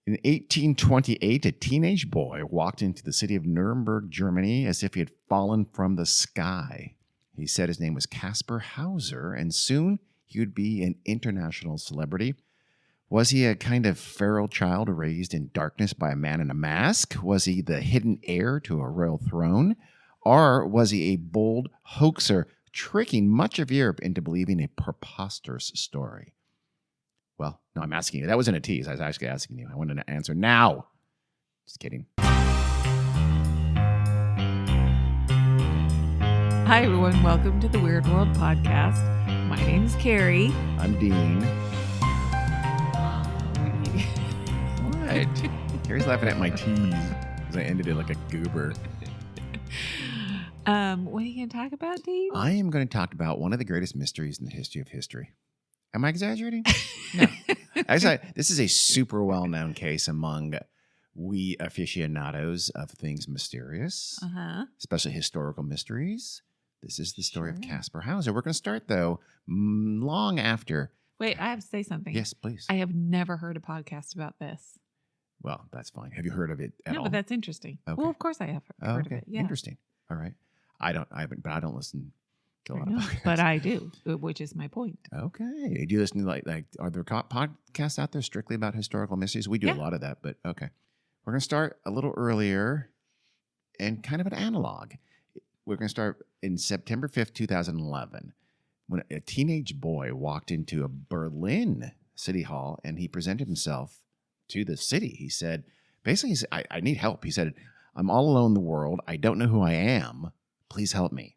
In 1828, a teenage boy walked into the city of Nuremberg, Germany, as if he had fallen from the sky. He said his name was Kasper Hauser, and soon he would be an international celebrity. Was he a kind of feral child raised in darkness by a man in a mask? Was he the hidden heir to a royal throne? Or was he a bold hoaxer, tricking much of Europe into believing a preposterous story? Well, no, I'm asking you. That wasn't a tease. I was actually asking you. I wanted to answer now. Just kidding. Hi, everyone. Welcome to the Weird World Podcast. My name's Carrie. I'm Dean. What? Carrie's laughing at my tease because I ended it like a goober. What are you going to talk about, Dean? I am going to talk about one of the greatest mysteries in the history of history. Am I exaggerating? No. Actually, this is a super well-known case among we aficionados of things mysterious, especially historical mysteries. This is the story of Kasper Hauser. We're going to start, though, long after. Wait, I have to say something. Yes, please. I have never heard a podcast about this. Well, that's fine. Have you heard of it at all? No, but that's interesting. Okay. Well, of course I have heard of it. Yeah. Interesting. All right. I haven't, but I don't listen to a lot of podcasts. But I do, which is my point. Okay. Do you listen to like are there podcasts out there strictly about historical mysteries? We do a lot of that, but okay. We're going to start a little earlier and kind of an analog. We're going to start in September 5th, 2011, when a teenage boy walked into a Berlin city hall and he presented himself to the city. He said, basically, I need help. He said, I'm all alone in the world. I don't know who I am. Please help me.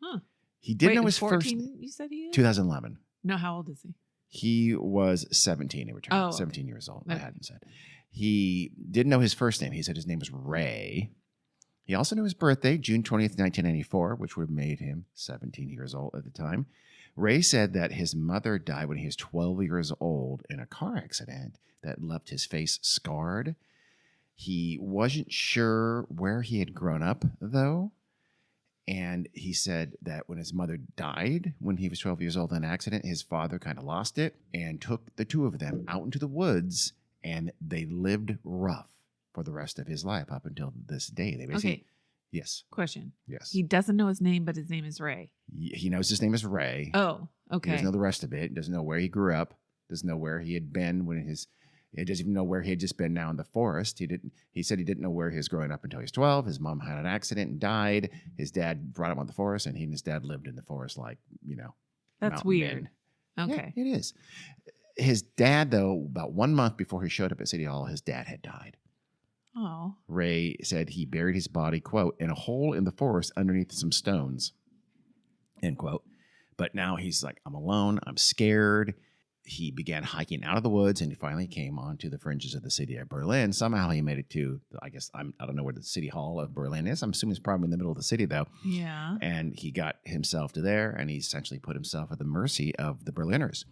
Huh. He didn't know his 14, first. You said he is? 2011. No, how old is he? He was 17. He returned 17 years old. Okay. I hadn't said. He didn't know his first name. He said his name was Ray. He also knew his birthday, June 20th, 1994, which would have made him 17 years old at the time. Ray said that his mother died when he was 12 years old in a car accident that left his face scarred. He wasn't sure where he had grown up, though. And he said that when his mother died, when he was 12 years old in an accident, his father kind of lost it and took the two of them out into the woods, and they lived rough for the rest of his life up until this day. They basically, okay. Yes. Question. Yes. He doesn't know his name, but his name is Ray. He knows his name is Ray. Oh, okay. He doesn't know the rest of it. Doesn't know where he grew up. Doesn't know where he had been he doesn't even know where he had just been now in the forest. He said he didn't know where he was growing up until he was 12. His mom had an accident and died. His dad brought him on the forest, and he and his dad lived in the forest like, That's weird. Men. Okay. Yeah, it is. His dad, though, about 1 month before he showed up at City Hall, his dad had died. Oh. Ray said he buried his body, quote, in a hole in the forest underneath some stones, end quote. But now he's like, I'm alone. I'm scared. He began hiking out of the woods, and he finally came onto the fringes of the city of Berlin. Somehow he made it to, I don't know where the city hall of Berlin is. I'm assuming it's probably in the middle of the city, though. Yeah. And he got himself to there, and he essentially put himself at the mercy of the Berliners.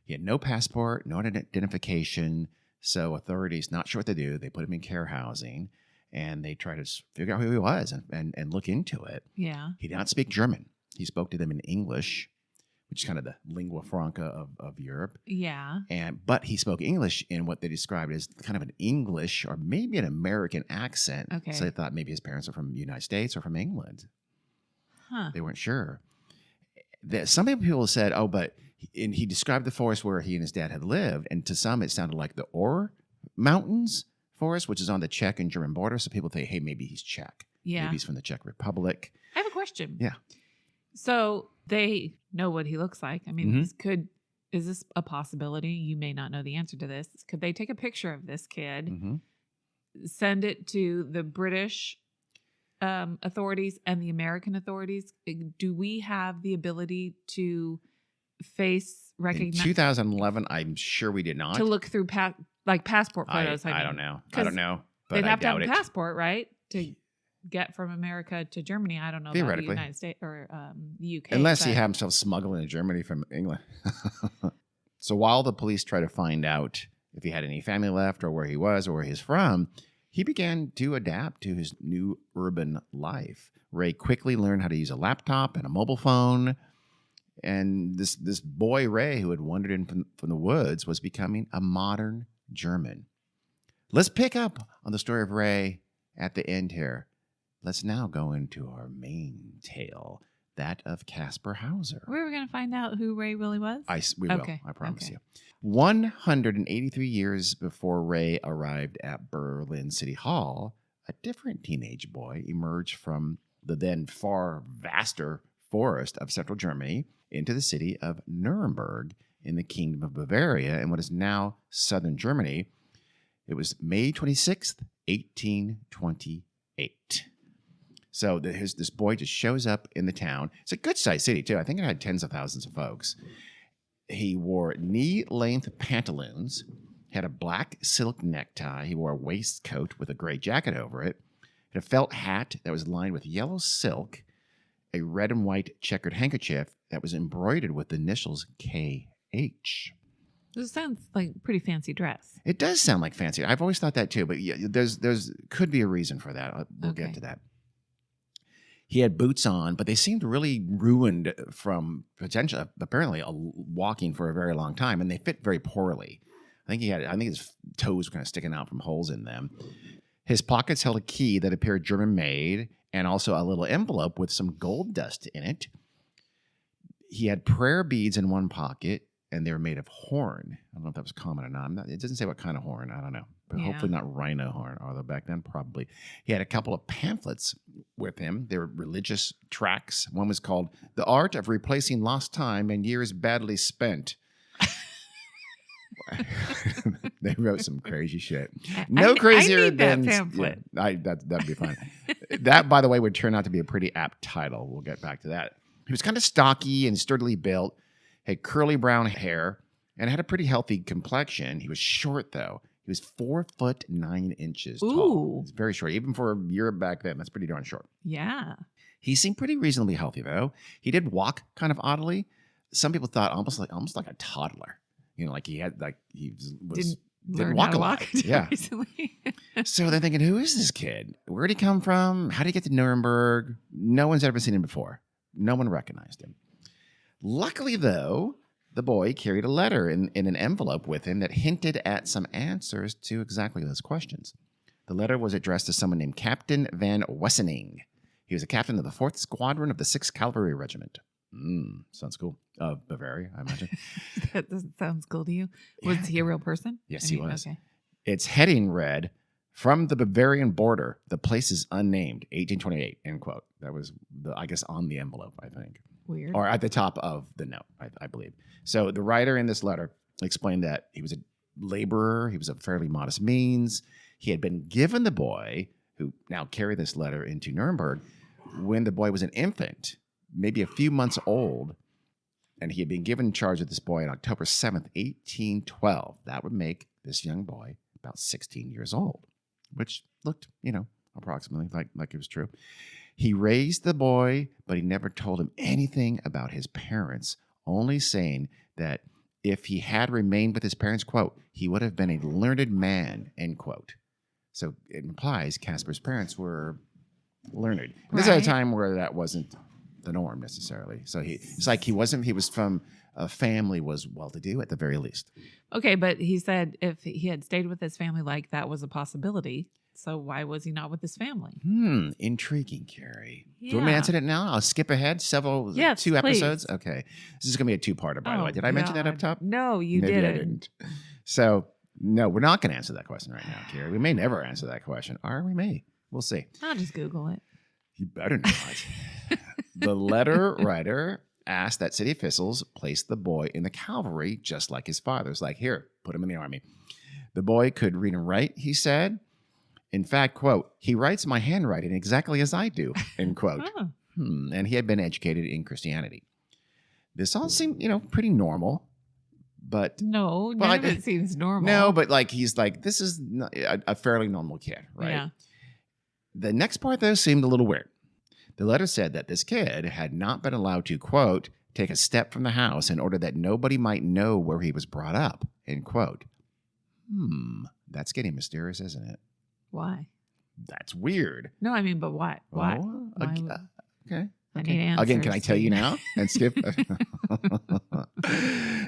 He had no passport, no identification, so authorities, not sure what to do, they put him in care housing, and they tried to figure out who he was and look into it. Yeah. He did not speak German. He spoke to them in English, which is kind of the lingua franca of Europe. Yeah. But he spoke English in what they described as kind of an English or maybe an American accent. Okay. So they thought maybe his parents were from the United States or from England. Huh. They weren't sure. Some people said, and he described the forest where he and his dad had lived, and to some it sounded like the Ore Mountains forest, which is on the Czech and German border. So people think, hey, maybe he's Czech. Yeah. Maybe he's from the Czech Republic. I have a question. Yeah. So they know what he looks like. I mean, Mm-hmm. is this a possibility? You may not know the answer to this. Could they take a picture of this kid, send it to the British authorities and the American authorities? Do we have the ability to face recognize? In 2011, I'm sure we did not. To look through passport photos. I don't know. I don't know. But they'd I have to have doubt a it. passport, right? To get from America to Germany. I don't know about the United States or the UK. Unless he had himself smuggled into Germany from England. So while the police try to find out if he had any family left or where he was or where he's from, he began to adapt to his new urban life. Ray quickly learned how to use a laptop and a mobile phone. And this boy, Ray, who had wandered in from the woods, was becoming a modern German. Let's pick up on the story of Ray at the end here. Let's now go into our main tale, that of Kasper Hauser. We were going to find out who Ray really was? We will, I promise you. 183 years before Ray arrived at Berlin City Hall, a different teenage boy emerged from the then far vaster forest of central Germany into the city of Nuremberg in the Kingdom of Bavaria in what is now southern Germany. It was May 26th, 1828. So this boy just shows up in the town. It's a good-sized city, too. I think it had tens of thousands of folks. He wore knee-length pantaloons, had a black silk necktie. He wore a waistcoat with a gray jacket over it, had a felt hat that was lined with yellow silk, a red and white checkered handkerchief that was embroidered with the initials KH. This sounds like a pretty fancy dress. It does sound like fancy. I've always thought that too, but yeah, there's could be a reason for that. We'll get to that. He had boots on, but they seemed really ruined from apparently walking for a very long time, and they fit very poorly. I think his toes were kind of sticking out from holes in them. His pockets held a key that appeared German-made, and also a little envelope with some gold dust in it. He had prayer beads in one pocket, and they were made of horn. I don't know if that was common or not. It doesn't say what kind of horn. I don't know. But hopefully not rhino horn, although back then probably. He had a couple of pamphlets with him. They were religious tracts. One was called The Art of Replacing Lost Time and Years Badly Spent. They wrote some crazy shit. No crazier than that pamphlet. Yeah, that'd be fun. That, by the way, would turn out to be a pretty apt title. We'll get back to that. He was kind of stocky and sturdily built, had curly brown hair, and had a pretty healthy complexion. He was short, though. He was 4'9" tall. It's very short, even for Europe back then. That's pretty darn short. Yeah. He seemed pretty reasonably healthy, though. He did walk kind of oddly. Some people thought almost like a toddler. You know, like he didn't walk a lot. Yeah. Recently. So they're thinking, who is this kid? Where did he come from? How did he get to Nuremberg? No one's ever seen him before. No one recognized him. Luckily, though, the boy carried a letter in an envelope with him that hinted at some answers to exactly those questions. The letter was addressed to someone named Captain Van Wessening. He was a captain of the 4th Squadron of the 6th Cavalry Regiment. Sounds cool. Bavaria, I imagine. That sounds cool to you. Was he a real person? Yes, he was. Okay. Its heading read, "From the Bavarian border, the place is unnamed, 1828, end quote. That was, I guess, on the envelope, I think. Weird. Or at the top of the note, I believe. So the writer in this letter explained that he was a laborer. He was of fairly modest means. He had been given the boy, who now carried this letter into Nuremberg, when the boy was an infant, maybe a few months old, and he had been given charge of this boy on October 7th, 1812. That would make this young boy about 16 years old, which looked, approximately like it was true. He raised the boy, but he never told him anything about his parents, only saying that if he had remained with his parents, quote, he would have been a learned man, end quote. So it implies Kasper's parents were learned. Right. This is at a time where that wasn't the norm necessarily. So he was from a family was well-to-do at the very least. Okay, but he said if he had stayed with his family, like that was a possibility. So why was he not with his family? Intriguing, Carrie. Yeah. Do you want me to answer it now? I'll skip ahead two episodes. Please. Okay. This is going to be a two-parter, by the way. Did I mention that up top? No, you Maybe didn't. I didn't. So, no, we're not going to answer that question right now, Carrie. We may never answer that question, or we may. We'll see. I'll just Google it. You better not. The letter writer asked that city officials place the boy in the cavalry just like his father. It's like, here, put him in the army. The boy could read and write, he said. In fact, quote, he writes my handwriting exactly as I do, end quote. And he had been educated in Christianity. This all seemed, pretty normal. But none of it seems normal. No, but he's like, this is a fairly normal kid, right? Yeah. The next part, though, seemed a little weird. The letter said that this kid had not been allowed to, quote, take a step from the house in order that nobody might know where he was brought up, end quote. That's getting mysterious, isn't it? Why? That's weird. No, I mean, but why? Why? Okay. need answers. Again, can I tell you now and skip?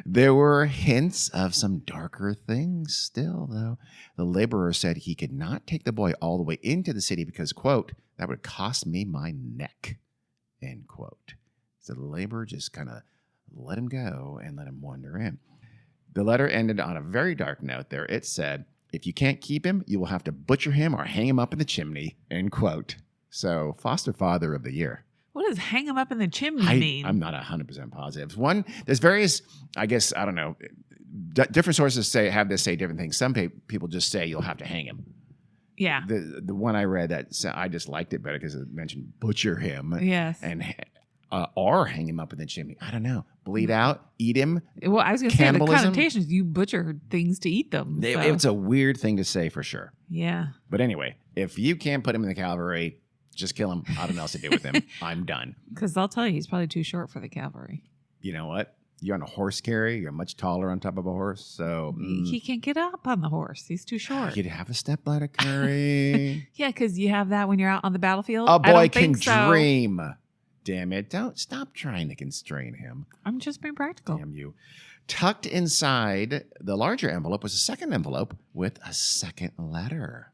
There were hints of some darker things still, though. The laborer said he could not take the boy all the way into the city because, quote, that would cost me my neck, end quote. So the laborer just kind of let him go and let him wander in. The letter ended on a very dark note there. It said, if you can't keep him, you will have to butcher him or hang him up in the chimney, end quote. So foster father of the year. What does hang him up in the chimney mean? I'm not 100% positive. One, there's various, I guess, I don't know, different sources have this say different things. Some people just say you'll have to hang him. Yeah. The one I read I just liked it better because it mentioned butcher him. Yes. And or hang him up in the chimney. I don't know. Bleed out, eat him. Well, I was going to say the connotations, you butcher things to eat them. So. It's a weird thing to say for sure. Yeah. But anyway, if you can't put him in the cavalry, just kill him. I don't know what else to do with him. I'm done. Because I'll tell you, he's probably too short for the cavalry. You know what? You're on a horse carry. You're much taller on top of a horse. So he can't get up on the horse. He's too short. You'd have a stepladder carry. Yeah, because you have that when you're out on the battlefield. A boy can dream. Damn it. Don't stop trying to constrain him. I'm just being practical. Damn you. Tucked inside the larger envelope was a second envelope with a second letter.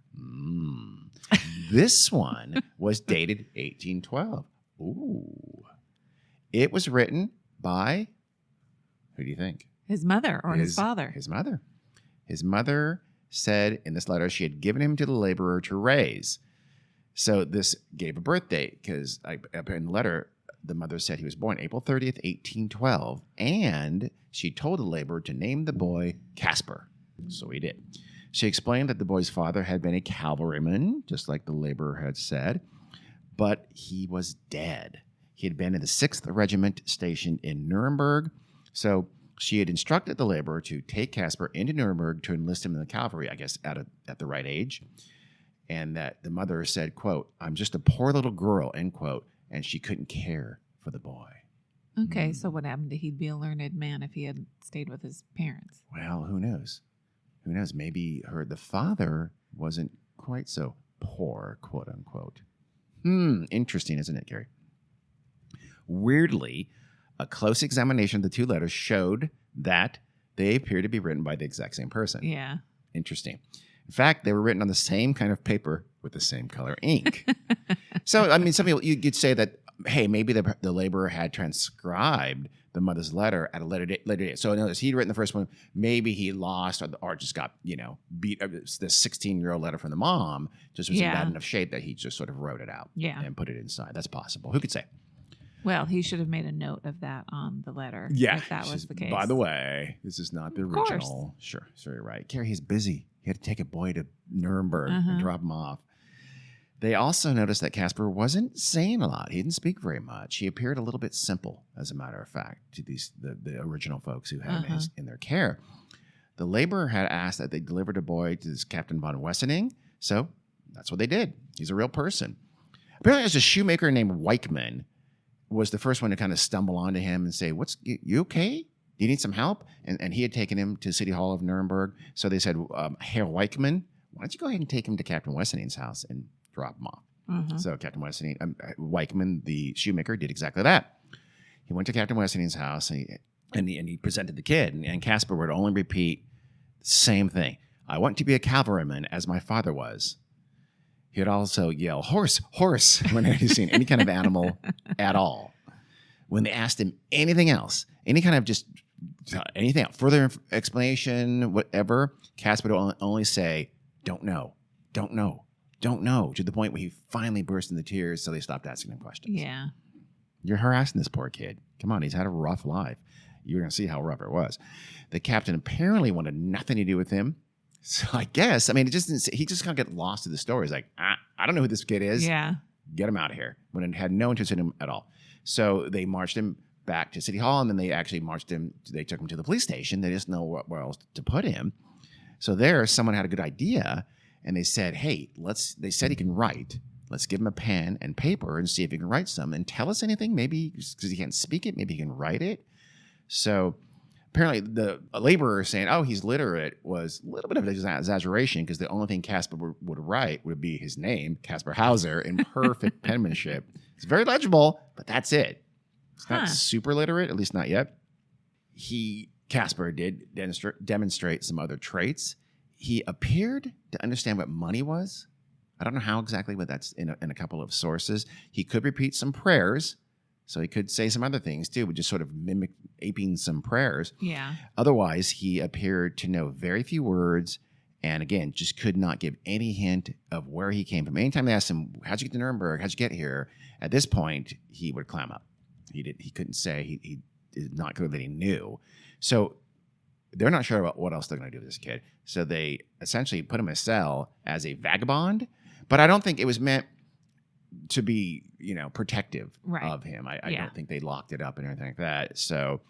This one was dated 1812. Ooh. It was written by, who do you think? His mother or his father? His mother. His mother said in this letter she had given him to the laborer to raise. So this gave a birth date because in the letter, the mother said he was born April 30th, 1812. And she told the laborer to name the boy Kasper. So he did. She explained that the boy's father had been a cavalryman, just like the laborer had said, but he was dead. He had been in the 6th Regiment stationed in Nuremberg. So she had instructed the laborer to take Kasper into Nuremberg to enlist him in the cavalry, I guess, at the right age. And that the mother said, quote, I'm just a poor little girl, end quote, and she couldn't care for the boy. Okay, so what happened? He'd be a learned man if he had stayed with his parents. Well, who knows? Who knows? Maybe the father wasn't quite so poor, quote unquote. Interesting, isn't it, Gary? Weirdly, a close examination of the two letters showed that they appear to be written by the exact same person. Yeah. Interesting. In fact, they were written on the same kind of paper with the same color ink. So, I mean, some people, you'd say that, hey, maybe the laborer had transcribed the mother's letter at a later date. So notice he'd written the first one. Maybe he lost or just got, beat. The 16-year-old letter from the mom just was in bad enough shape that he just sort of wrote it out and put it inside. That's possible. Who could say? Well, he should have made a note of that on the letter. Yeah. If that was the case. By the way, this is not the original. Sure, you're right. Carrie, he's busy. He had to take a boy to Nuremberg and drop him off. They also noticed that Kasper wasn't saying a lot. He didn't speak very much. He appeared a little bit simple, as a matter of fact, to the original folks who had him in their care. The laborer had asked that they deliver the boy to this Captain von Wessening, so that's what they did. He's a real person. Apparently, there's a shoemaker named Weichmann was the first one to kind of stumble onto him and say, you okay? Do you need some help? And he had taken him to City Hall of Nuremberg. So they said, Herr Weichmann, why don't you go ahead and take him to Captain Wessening's house and drop him off? So Captain Wessening, Weichmann, the shoemaker, did exactly that. He went to Captain Wessening's house and he presented the kid. And Kasper would only repeat the same thing. I want to be a cavalryman as my father was. He would also yell, horse, horse, whenever he's seen any kind of animal at all. When they asked him anything else, any kind of just anything else, further explanation, whatever, Kasper would only say, don't know, to the point where he finally burst into tears, so they stopped asking him questions. Yeah. You're harassing this poor kid. Come on, he's had a rough life. You're going to see how rough it was. The captain apparently wanted nothing to do with him. So I guess, he just kind of got lost in the story. He's like, I don't know who this kid is. Yeah. Get him out of here. When it had no interest in him at all. So they marched him back to City Hall, and then they actually they took him to the police station. They didn't know where else to put him. So there, someone had a good idea, and they said, hey, they said he can write. Let's give him a pen and paper and see if he can write some and tell us anything. Maybe because he can't speak it, maybe he can write it. So apparently the laborer saying, oh, he's literate was a little bit of an exaggeration because the only thing Kasper would write would be his name, Kasper Hauser, in perfect penmanship. It's very legible, but that's it. It's not Huh. super literate, at least not yet. Kasper did demonstrate some other traits. He appeared to understand what money was. I don't know how exactly, but that's in a couple of sources. He could repeat some prayers, so he could say some other things too, but just sort of aping some prayers. Yeah. Otherwise, he appeared to know very few words, and again, just could not give any hint of where he came from. Anytime they asked him, "How'd you get to Nuremberg? How'd you get here?" At this point, he would clam up. He couldn't say. He did not clear that he knew. So they're not sure about what else they're going to do with this kid. So they essentially put him in a cell as a vagabond. But I don't think it was meant to be, protective of him. I don't think they locked it up and everything like that. So,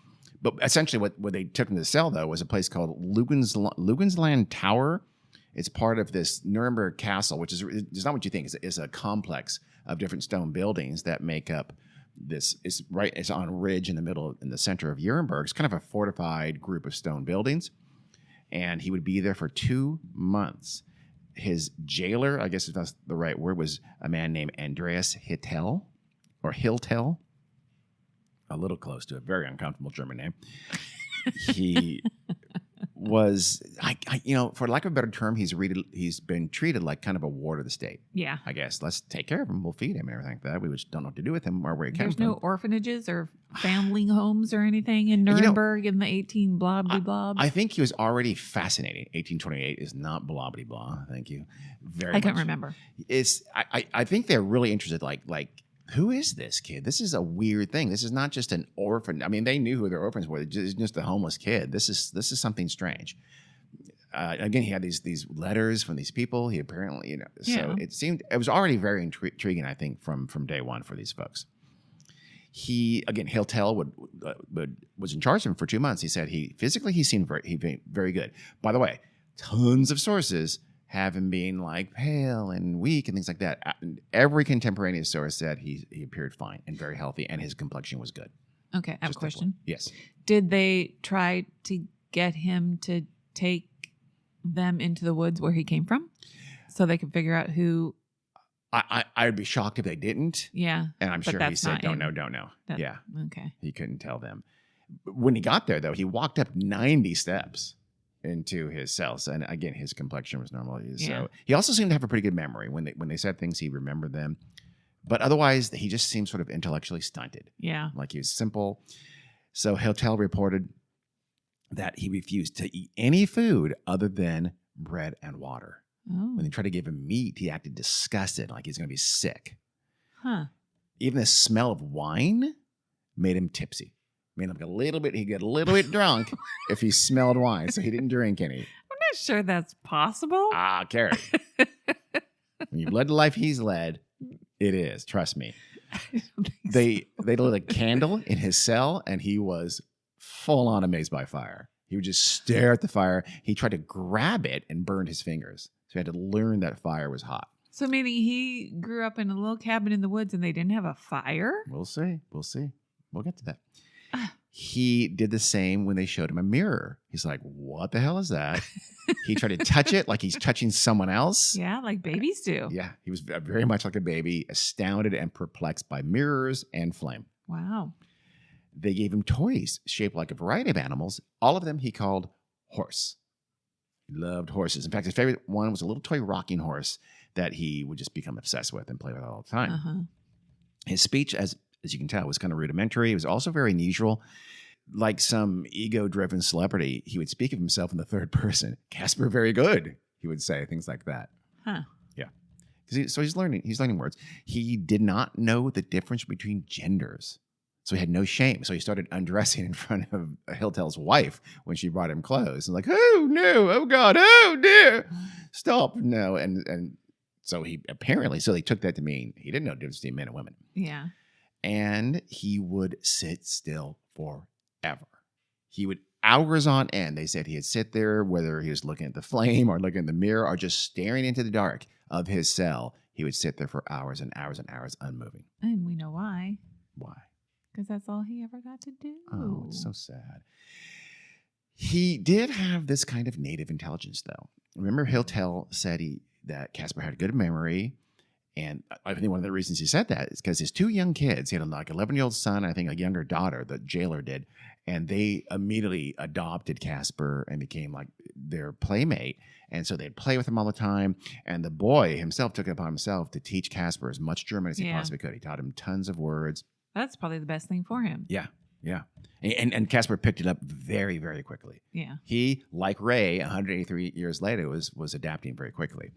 but essentially what they took him to the cell, though, was a place called Lugensland Tower. It's part of this Nuremberg castle, which is not what you think. It's a complex of different stone buildings that make up this. It's on a ridge in the center of Nuremberg. It's kind of a fortified group of stone buildings. And he would be there for 2 months. His jailer, I guess if that's the right word, was a man named Andreas Hittel, or Hiltel. A little close to a very uncomfortable German name. He was, for lack of a better term, he's been treated like kind of a ward of the state. Yeah. I guess. Let's take care of him. We'll feed him and everything like that. We just don't know what to do with him or where he came from. There's no orphanages or family homes or anything in Nuremberg in the 18 blah, blah, blah. I think he was already fascinating. 1828 is not blah, blah, blah. Thank you. I can't remember. I think they're really interested, like, who is this kid? This is a weird thing. This is not just an orphan. I mean, they knew who their orphans were. It's just a homeless kid. This is something strange. Again, he had these letters from these people. He apparently, so it was already very intriguing, I think, from day one for these folks. Hiltel was in charge of him for 2 months. He said he seemed very good. By the way, tons of sources have him being like pale and weak and things like that. Every contemporaneous source said he appeared fine and very healthy, and his complexion was good. Okay, I have a question. Yes. Did they try to get him to take them into the woods where he came from so they could figure out who? I'd be shocked if they didn't. Yeah. And I'm sure he said, don't know. Yeah. Okay. He couldn't tell them. When he got there, though, he walked up 90 steps into his cells, and again, his complexion was normal. So he also seemed to have a pretty good memory. When they said things, he remembered them. But otherwise, he just seemed sort of intellectually stunted. Yeah. Like he was simple. So Hiltel reported that he refused to eat any food other than bread and water. Oh. When they tried to give him meat, he acted disgusted, like he's going to be sick. Huh. Even the smell of wine made him tipsy. Made him a little bit, he'd get a little bit drunk if he smelled wine, so he didn't drink any. I'm not sure that's possible. Carrie. When you've led the life he's led, it is. Trust me. They lit a candle in his cell, and he was full on amazed by fire. He would just stare at the fire. He tried to grab it and burned his fingers. So he had to learn that fire was hot. So meaning he grew up in a little cabin in the woods and they didn't have a fire? We'll see. We'll get to that. He did the same when they showed him a mirror. He's like, what the hell is that? He tried to touch it like he's touching someone else. Yeah, like babies do. Yeah, he was very much like a baby, astounded and perplexed by mirrors and flame. Wow. They gave him toys shaped like a variety of animals. All of them he called horse. He loved horses. In fact, his favorite one was a little toy rocking horse that he would just become obsessed with and play with all the time. Uh-huh. His speech, as you can tell, was kind of rudimentary. It was also very unusual. Like some ego-driven celebrity, he would speak of himself in the third person. Kasper, very good, he would say, things like that. Huh. Yeah. So he's learning words. He did not know the difference between genders. So he had no shame. So he started undressing in front of Hiltel's wife when she brought him clothes. And like, oh, no, oh, God, oh, dear, stop, no. And so they took that to mean he didn't know the difference between men and women. Yeah. And he would sit still forever. He would, hours on end, they said he'd sit there, whether he was looking at the flame or looking in the mirror or just staring into the dark of his cell. He would sit there for hours and hours and hours unmoving. And we know why. Why? Because that's all he ever got to do. Oh, it's so sad. He did have this kind of native intelligence, though. Remember, Hiltel said that Kasper had a good memory And I think one of the reasons he said that is because his 2 young kids, he had like 11-year-old son, I think a younger daughter, the jailer did, and they immediately adopted Kasper and became like their playmate. And so they'd play with him all the time. And the boy himself took it upon himself to teach Kasper as much German as he possibly could. He taught him tons of words. That's probably the best thing for him. Yeah. Yeah. And Kasper picked it up very, very quickly. Yeah. He, like Ray, 183 years later, was adapting very quickly.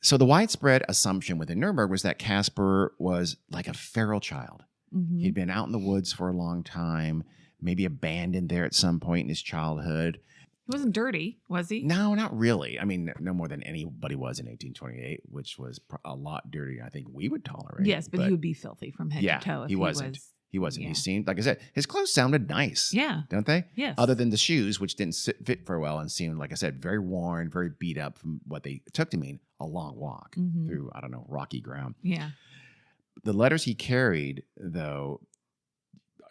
So the widespread assumption within Nuremberg was that Kasper was like a feral child. Mm-hmm. He'd been out in the woods for a long time, maybe abandoned there at some point in his childhood. He wasn't dirty, was he? No, not really. I mean, no more than anybody was in 1828, which was a lot dirtier, I think we would tolerate. Yes, but he would be filthy from head to toe. If he wasn't. He wasn't. Yeah. He seemed, like I said, his clothes sounded nice. Yeah. Don't they? Yes. Other than the shoes, which didn't fit very well and seemed, like I said, very worn, very beat up from what they took to mean a long walk through, I don't know, rocky ground. Yeah. The letters he carried, though,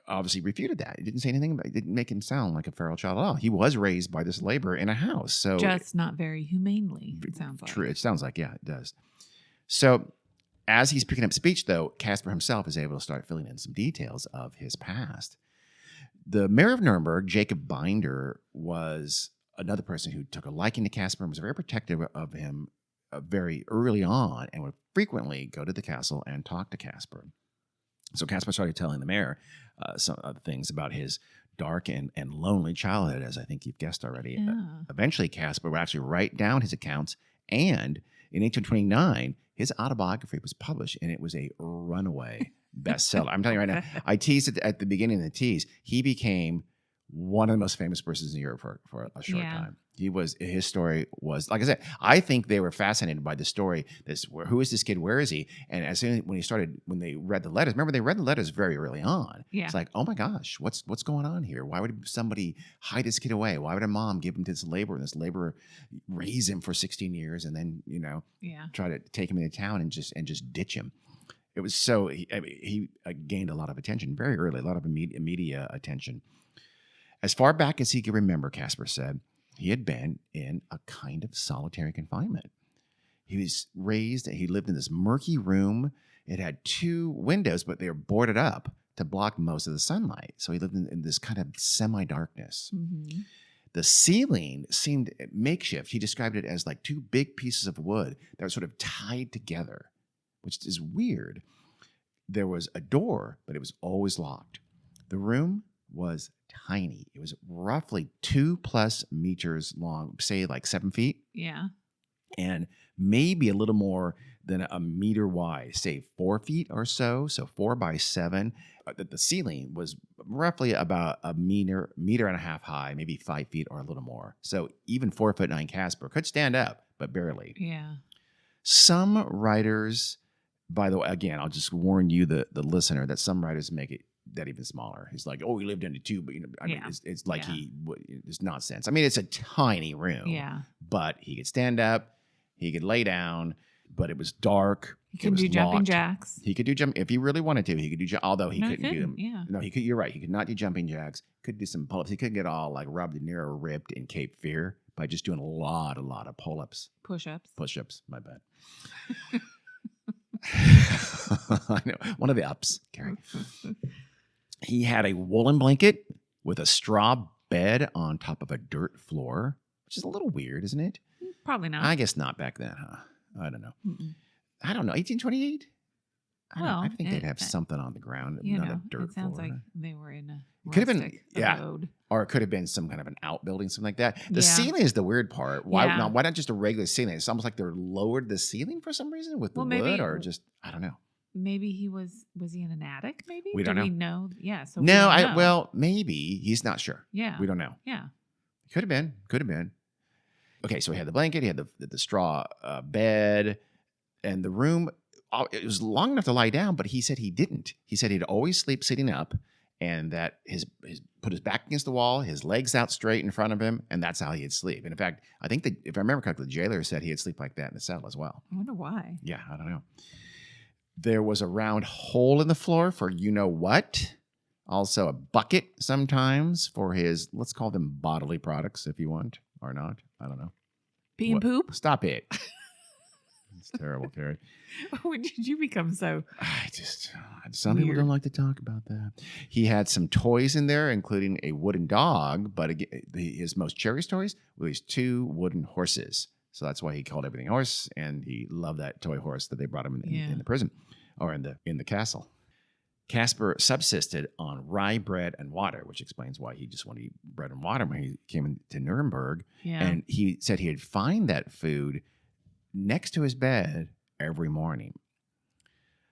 obviously refuted that. It didn't say anything about it. Didn't make him sound like a feral child at all. He was raised by this laborer in a house. So just not very humanely, it sounds like. True. It sounds like, yeah, it does. So as he's picking up speech, though, Kasper himself is able to start filling in some details of his past. The mayor of Nuremberg, Jacob Binder, was another person who took a liking to Kasper and was very protective of him very early on and would frequently go to the castle and talk to Kasper. So Kasper started telling the mayor some things about his dark and lonely childhood, as I think you've guessed already. Yeah. Eventually, Kasper would actually write down his accounts, and in 1829, his autobiography was published, and it was a runaway bestseller. I'm telling you right now, I teased it at the beginning of the tease. He became one of the most famous persons in Europe for a short time. His story was, like I said, I think they were fascinated by the story. Who is this kid? Where is he? And as soon as when they read the letters, remember they read the letters very early on. Yeah. It's like, oh my gosh, what's going on here? Why would somebody hide this kid away? Why would a mom give him to this laborer and this laborer raise him for 16 years and then, try to take him into town and just ditch him? It was so, he gained a lot of attention very early, a lot of media attention. As far back as he could remember, Kasper said, he had been in a kind of solitary confinement. He lived in this murky room. It had 2 windows, but they were boarded up to block most of the sunlight. So he lived in this kind of semi-darkness. Mm-hmm. The ceiling seemed makeshift. He described it as like 2 big pieces of wood that were sort of tied together, which is weird. There was a door, but it was always locked. The room was tiny. It was roughly 2+ meters long, say like 7 feet. Yeah. And maybe a little more than a meter wide, say 4 feet or so. So 4 by 7. The ceiling was roughly about a meter and a half high, maybe 5 feet or a little more. So even 4'9" Kasper could stand up, but barely. Yeah. Some writers, by the way, again, I'll just warn you, the listener, that some writers make it that even smaller. He's like, oh, he lived in a tube, but I mean, it's like it's nonsense. I mean, it's a tiny room. Yeah. But he could stand up, he could lay down, but it was dark. He could do jumping jacks. He could do if he really wanted to. He could do although he couldn't do them. Yeah. No, he could. You're right. He could not do jumping jacks. Could do some pull-ups. He couldn't get all like rubbed near or ripped in Cape Fear by just doing a lot of pull-ups. Push-ups. My bad. I know. One of the ups, Carrie. He had a woolen blanket with a straw bed on top of a dirt floor, which is a little weird, isn't it? Probably not. I guess not back then, huh? I don't know. Mm-mm. I don't know. 1828? I think they'd have something on the ground, not a dirt floor. It sounds like they were in a could have been, abode. Or it could have been some kind of an outbuilding, something like that. The ceiling is the weird part. Why not just a regular ceiling? It's almost like they're lowered the ceiling for some reason with the wood, or just, I don't know. Maybe he was he in an attic? Maybe we don't know. We know? Yeah. So well, maybe he's not sure. Yeah, we don't know. Yeah, could have been. Okay, so he had the blanket, he had the straw bed, and the room. It was long enough to lie down, but he said he didn't. He said he'd always sleep sitting up, and that his put his back against the wall, his legs out straight in front of him, and that's how he'd sleep. And in fact, I think that if I remember correctly, the jailer said he'd sleep like that in the cell as well. I wonder why. Yeah, I don't know. There was a round hole in the floor for you know what. Also a bucket sometimes for his, let's call them bodily products if you want, or not. I don't know. Pee and poop? Stop it. It's terrible, Carrie. When did you become so Some weird? people don't like to talk about that. He had some toys in there, including a wooden dog, but his most cherished toys were these 2 wooden horses. So that's why he called everything horse, and he loved that toy horse that they brought him in the prison or in the castle. Kasper subsisted on rye bread and water, which explains why he just wanted to eat bread and water when he came into Nuremberg. Yeah. And he said he'd find that food next to his bed every morning.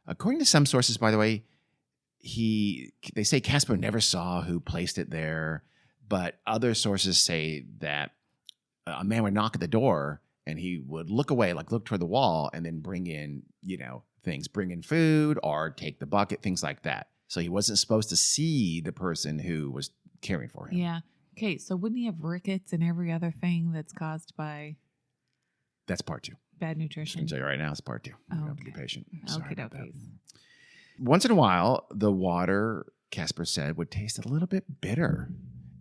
According to some sources, by the way, they say Kasper never saw who placed it there, but other sources say that a man would knock at the door and he would look away, like look toward the wall, and then bring in, things, bring in food or take the bucket, things like that. So he wasn't supposed to see the person who was caring for him. Yeah. Okay, so wouldn't he have rickets and every other thing that's caused by... That's part 2. Bad nutrition. I'm going to tell you right now, it's part 2. You have to be Okay. patient. Okay. Once in a while, the water, Kasper said, would taste a little bit bitter.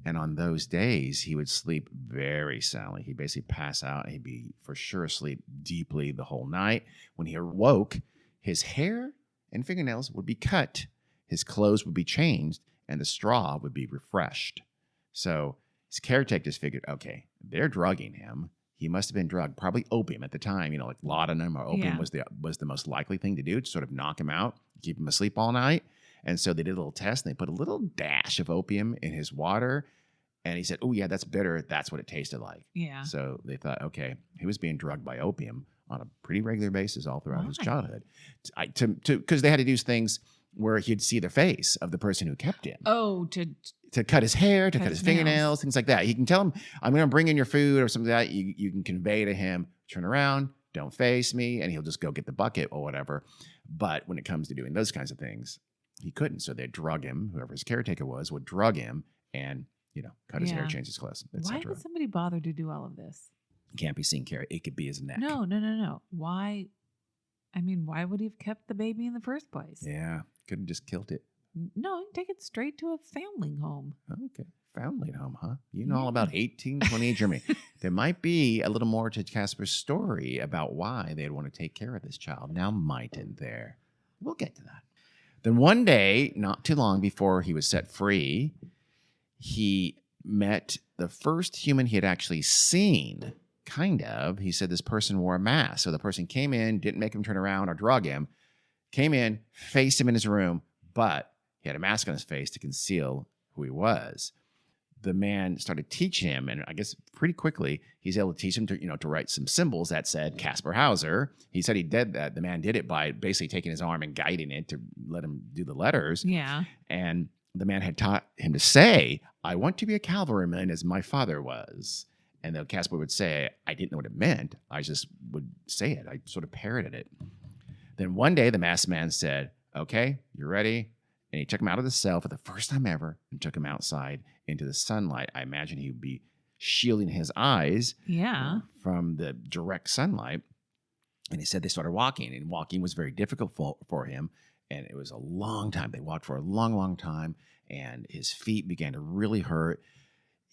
And on those days, he would sleep very soundly. He'd basically pass out and he'd be for sure asleep deeply the whole night. When he awoke, his hair and fingernails would be cut, his clothes would be changed, and the straw would be refreshed. So his caretakers figured, okay, they're drugging him. He must have been drugged, probably opium at the time, like laudanum or opium was the most likely thing to do to sort of knock him out, keep him asleep all night. And so they did a little test and they put a little dash of opium in his water. And he said, oh, yeah, that's bitter. That's what it tasted like. Yeah. So they thought, okay, he was being drugged by opium on a pretty regular basis all throughout his childhood. Because they had to do things where he'd see the face of the person who kept him. Oh, to cut his hair, to cut his fingernails, things like that. He can tell him, I'm going to bring in your food or something like that. You can convey to him, turn around, don't face me, and he'll just go get the bucket or whatever. But when it comes to doing those kinds of things, he couldn't. So they'd drug him, whoever his caretaker was, would drug him and, cut his hair, change his clothes, etc. Why would somebody bother to do all of this? Can't be seen, Carrie. It could be his neck. No. Why? I mean, why would he have kept the baby in the first place? Yeah. Couldn't have just killed it. No, take it straight to a foundling home. Okay. Foundling home, huh? You know all about 1828 Germany. There might be a little more to Kasper's story about why they'd want to take care of this child. Now, mightn't there? We'll get to that. Then one day, not too long before he was set free, he met the first human he had actually seen, kind of. He said this person wore a mask. So the person came in, didn't make him turn around or drug him, came in, faced him in his room, but he had a mask on his face to conceal who he was. The man started teaching him, and I guess pretty quickly, he's able to teach him to write some symbols that said Kasper Hauser. He said he did that. The man did it by basically taking his arm and guiding it to let him do the letters. Yeah. And the man had taught him to say, I want to be a cavalryman as my father was. And then Kasper would say, I didn't know what it meant. I just would say it. I sort of parroted it. Then one day, the masked man said, okay, you're ready. And he took him out of the cell for the first time ever and took him outside into the sunlight. I imagine he would be shielding his eyes from the direct sunlight. And he said they started walking, and walking was very difficult for him. And it was a long time. They walked for a long, long time, and his feet began to really hurt.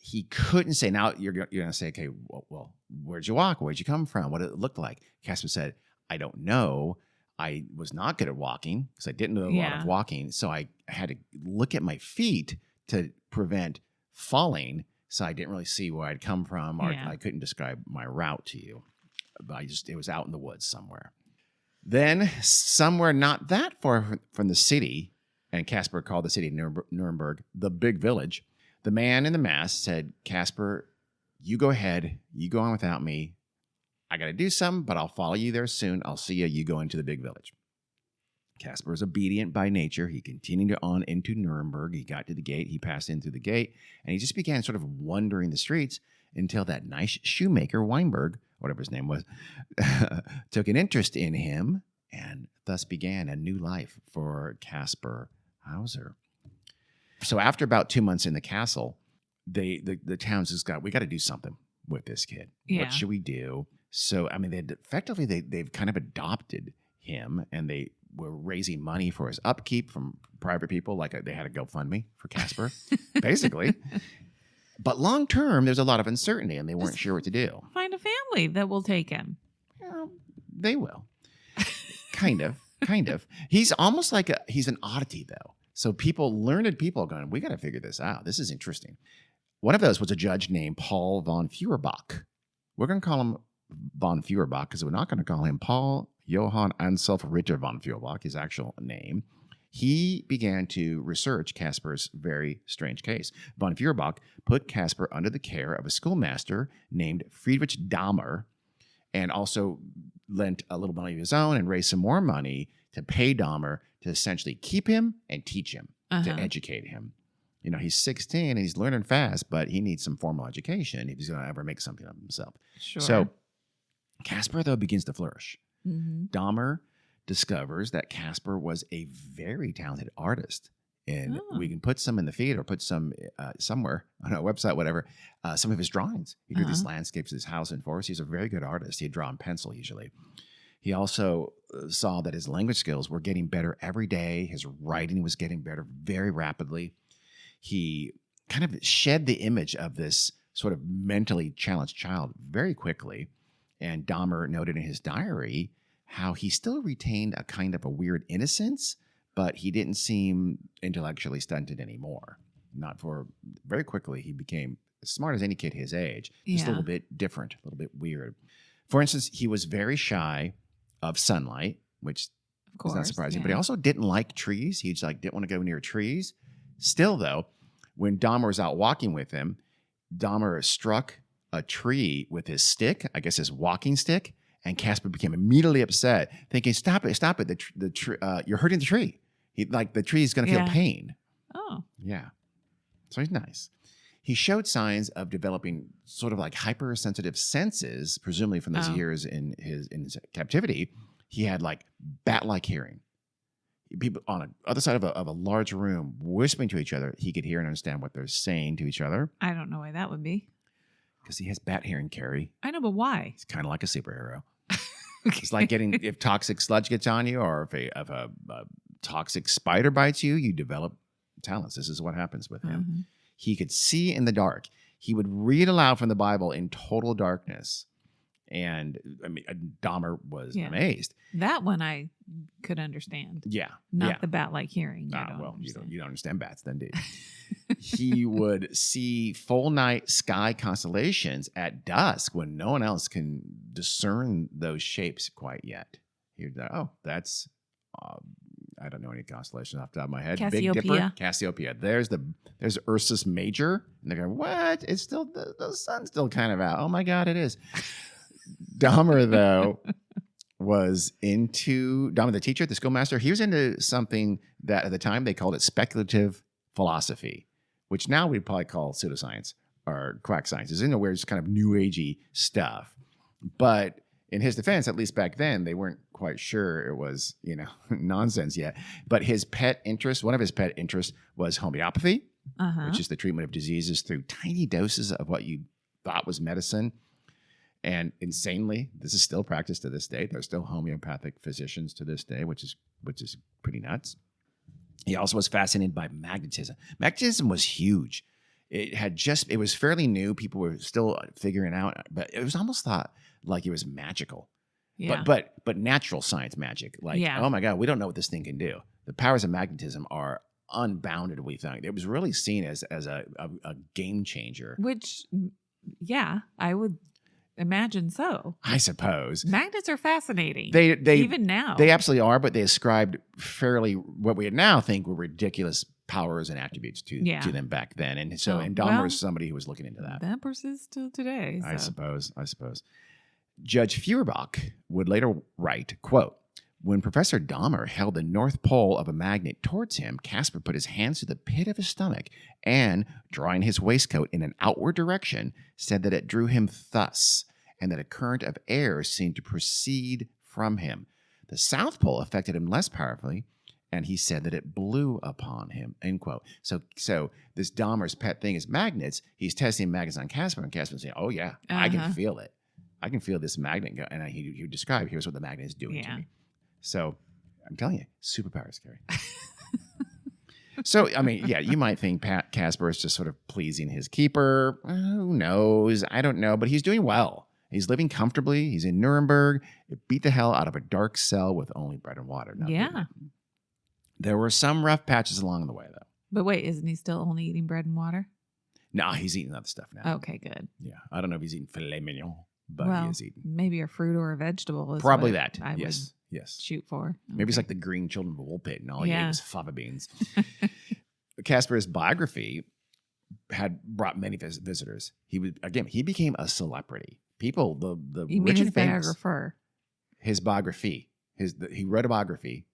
He couldn't say, now you're going to say, okay, well, where'd you walk? Where'd you come from? What did it look like? Kasper said, I don't know. I was not good at walking because I didn't know a lot of walking. So I had to look at my feet to prevent falling. So I didn't really see where I'd come from, or I couldn't describe my route to you. But it was out in the woods somewhere. Then somewhere not that far from the city, and Kasper called the city Nuremberg the big village, the man in the mask said, Kasper, you go ahead. You go on without me. I got to do something, but I'll follow you there soon. I'll see you. You go into the big village. Kasper was obedient by nature. He continued on into Nuremberg. He got to the gate. He passed in through the gate, and he just began sort of wandering the streets until that nice shoemaker, Weinberg, whatever his name was, took an interest in him, and thus began a new life for Kasper Hauser. So after about 2 months in the castle, the towns just we got to do something with this kid. Yeah. What should we do? So, I mean, they've kind of adopted him, and they were raising money for his upkeep from private people. Like they had a GoFundMe for Kasper, basically. But long term, there's a lot of uncertainty, and they weren't sure what to do. Find a family that will take him. Well, They will. Kind of. He's almost like he's an oddity, though. So learned people going, we got to figure this out. This is interesting. One of those was a judge named Paul von Feuerbach. We're going to call him von Feuerbach because we're not going to call him Paul Johann Anself Ritter von Feuerbach, his actual name. He began to research Kasper's very strange case. Von Feuerbach put Kasper under the care of a schoolmaster named Friedrich Dahmer, and also lent a little money of his own and raised some more money to pay Dahmer to essentially keep him and teach him, to educate him. You know, he's 16 and he's learning fast, but he needs some formal education if he's going to ever make something of himself. Sure. So Kasper, though, begins to flourish. Dahmer discovers that Kasper was a very talented artist. And we can put some in the feed or put some somewhere on our website, whatever, some of his drawings. He drew these landscapes of his house and forest. He's a very good artist. He'd draw in pencil usually. He also saw that his language skills were getting better every day. His writing was getting better very rapidly. He kind of shed the image of this sort of mentally challenged child very quickly. And Dahmer noted in his diary how he still retained a kind of a weird innocence, but he didn't seem intellectually stunted anymore. Very quickly, he became as smart as any kid his age, just a little bit different, a little bit weird. For instance, he was very shy of sunlight, which is not surprising, but he also didn't like trees. He just didn't want to go near trees. Still, though, when Dahmer was out walking with him, Dahmer struck a tree with his stick, I guess his walking stick, and Kasper became immediately upset, thinking, stop it, you're hurting the tree. The tree is going to feel pain. Oh. Yeah. So he's nice. He showed signs of developing sort of like hypersensitive senses, presumably from those years in his captivity. He had like bat-like hearing. People on the other side of a large room whispering to each other, he could hear and understand what they're saying to each other. I don't know why that would be. Because he has bat hearing, Carrie. I know, but why? He's kind of like a superhero. It's like if toxic sludge gets on you, or if a toxic spider bites you, you develop talents. This is what happens with him. He could see in the dark. He would read aloud from the Bible in total darkness. And I mean, Dahmer was amazed. That one I could understand. Yeah. Not the bat-like hearing. You don't understand bats then, do you? He would see full night sky constellations at dusk when no one else can discern those shapes quite yet. He would that's I don't know any constellations off the top of my head. Cassiopeia. Big Dipper, Cassiopeia. There's Ursus Major. And they're going, what? It's still the sun's still kind of out. Oh my God, it is. Dahmer, though, was into Dahmer, the teacher, the schoolmaster. He was into something that at the time they called it speculative philosophy, which now we'd probably call pseudoscience or quack science. It's into weird, kind of new agey stuff. But in his defense, at least back then, they weren't quite sure it was, nonsense yet. But one of his pet interests was homeopathy, which is the treatment of diseases through tiny doses of what you thought was medicine. And insanely, this is still practiced to this day. There's still homeopathic physicians to this day, which is pretty nuts. He also was fascinated by magnetism. Magnetism was huge. It was fairly new. People were still figuring out, but it was almost thought like it was magical. Yeah. But natural science magic. Oh my God, we don't know what this thing can do. The powers of magnetism are unbounded, we think. It was really seen as a game changer. Which, I would imagine so. I suppose. Magnets are fascinating. They even now. They absolutely are, but they ascribed fairly what we now think were ridiculous powers and attributes to them back then. And so Dahmer was somebody who was looking into that. That persists till today. So. I suppose. Judge Feuerbach would later write, quote, when Professor Dahmer held the north pole of a magnet towards him, Kasper put his hands to the pit of his stomach and, drawing his waistcoat in an outward direction, said that it drew him thus, and that a current of air seemed to proceed from him. The south pole affected him less powerfully, and he said that it blew upon him, end quote. So this Dahmer's pet thing is magnets. He's testing magnets on Kasper, and Kasper's saying, oh yeah, I can feel it. I can feel this magnet go. And he would describe, here's what the magnet is doing to me. So I'm telling you, superpowers, Carrie. So, I mean, you might think Kasper is just sort of pleasing his keeper. Who knows? I don't know. But he's doing well. He's living comfortably. He's in Nuremberg. It beat the hell out of a dark cell with only bread and water. Yeah. There were some rough patches along the way, though. But wait, isn't he still only eating bread and water? No, he's eating other stuff now. Okay, good. Yeah. I don't know if he's eating filet mignon, but well, he is eating. Maybe a fruit or a vegetable. Is Probably what that. I Yes. would Yes. shoot for. Maybe it's like the green children of a wool pit and all he Yeah. ate was fava beans. Kasper's biography had brought many visitors. He became a celebrity. People, the You mean rich his and famous. biographer? His biography. He wrote a biography,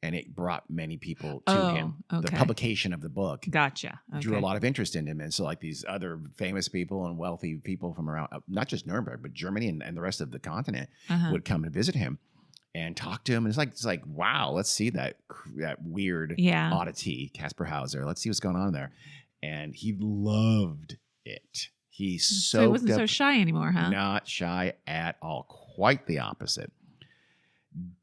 and it brought many people to him. Okay. The publication of the book Gotcha. Okay. drew a lot of interest in him, and so like these other famous people and wealthy people from around, not just Nuremberg, but Germany and the rest of the continent would come and visit him and talk to him. And it's like wow, let's see that weird oddity, Kasper Hauser. Let's see what's going on there. And he loved it. He so he wasn't so shy anymore, huh? Not shy at all. Quite the opposite.